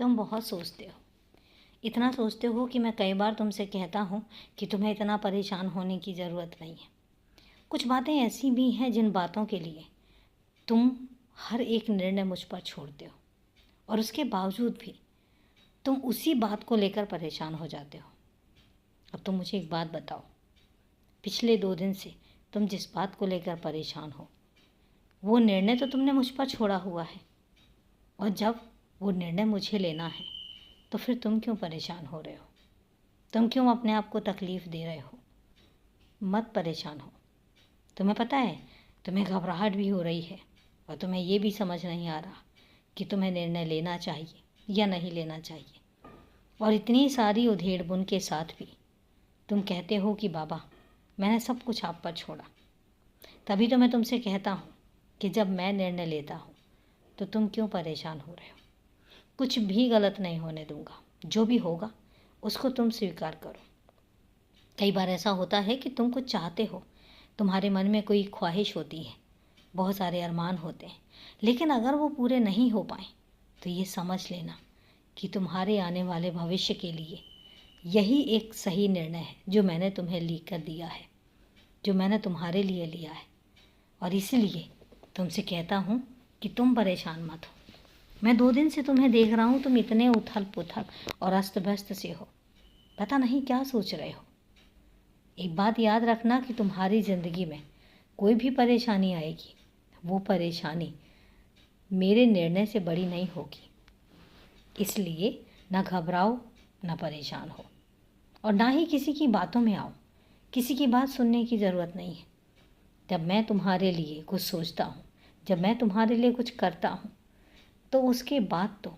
तुम बहुत सोचते हो, इतना सोचते हो कि मैं कई बार तुमसे कहता हूँ कि तुम्हें इतना परेशान होने की ज़रूरत नहीं है। कुछ बातें ऐसी भी हैं जिन बातों के लिए तुम हर एक निर्णय मुझ पर छोड़ते हो और उसके बावजूद भी तुम उसी बात को लेकर परेशान हो जाते हो। अब तुम मुझे एक बात बताओ, पिछले 2 दिन से तुम जिस बात को लेकर परेशान हो वो निर्णय तो तुमने मुझ पर छोड़ा हुआ है, और जब वो निर्णय मुझे लेना है तो फिर तुम क्यों परेशान हो रहे हो? तुम क्यों अपने आप को तकलीफ़ दे रहे हो? मत परेशान हो। तुम्हें पता है, तुम्हें घबराहट भी हो रही है और तुम्हें ये भी समझ नहीं आ रहा कि तुम्हें निर्णय लेना चाहिए या नहीं लेना चाहिए। और इतनी सारी उधेड़-बुन के साथ भी तुम कहते हो कि बाबा, मैंने सब कुछ आप पर छोड़ा। तभी तो मैं तुमसे कहता हूँ कि जब मैं निर्णय लेता हूँ तो तुम क्यों परेशान हो रहे हो? कुछ भी गलत नहीं होने दूंगा। जो भी होगा उसको तुम स्वीकार करो। कई बार ऐसा होता है कि तुम कुछ चाहते हो, तुम्हारे मन में कोई ख्वाहिश होती है, बहुत सारे अरमान होते हैं, लेकिन अगर वो पूरे नहीं हो पाए तो ये समझ लेना कि तुम्हारे आने वाले भविष्य के लिए यही एक सही निर्णय है जो मैंने तुम्हें लिख कर दिया है, जो मैंने तुम्हारे लिए लिया है। और इसलिए तुमसे कहता हूँ कि तुम परेशान मत हो। मैं 2 दिन से तुम्हें देख रहा हूँ, तुम इतने उथल पुथल और अस्त व्यस्त से हो, पता नहीं क्या सोच रहे हो। एक बात याद रखना कि तुम्हारी ज़िंदगी में कोई भी परेशानी आएगी, वो परेशानी मेरे निर्णय से बड़ी नहीं होगी। इसलिए ना घबराओ, ना परेशान हो, और ना ही किसी की बातों में आओ। किसी की बात सुनने की ज़रूरत नहीं है। जब मैं तुम्हारे लिए कुछ सोचता हूँ, जब मैं तुम्हारे लिए कुछ करता हूँ, तो उसके बाद तो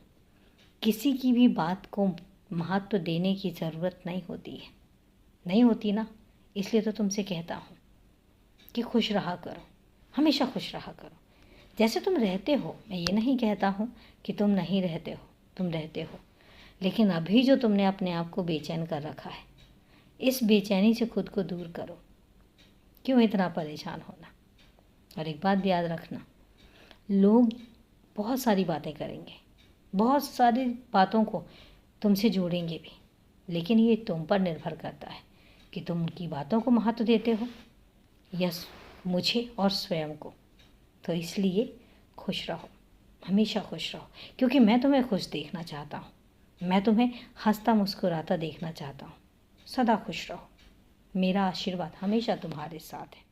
किसी की भी बात को महत्व देने की ज़रूरत नहीं होती है। नहीं होती ना, इसलिए तो तुमसे कहता हूँ कि खुश रहा करो, हमेशा खुश रहा करो जैसे तुम रहते हो। मैं ये नहीं कहता हूँ कि तुम नहीं रहते हो, तुम रहते हो, लेकिन अभी जो तुमने अपने आप को बेचैन कर रखा है, इस बेचैनी से खुद को दूर करो। क्यों इतना परेशान होना? और एक बात याद रखना, लोग बहुत सारी बातें करेंगे, बहुत सारी बातों को तुमसे जोड़ेंगे भी, लेकिन ये तुम पर निर्भर करता है कि तुम उनकी बातों को महत्व देते हो या मुझे और स्वयं को। तो इसलिए खुश रहो, हमेशा खुश रहो, क्योंकि मैं तुम्हें खुश देखना चाहता हूँ। मैं तुम्हें हंसता मुस्कुराता देखना चाहता हूँ। सदा खुश रहो। मेरा आशीर्वाद हमेशा तुम्हारे साथ है।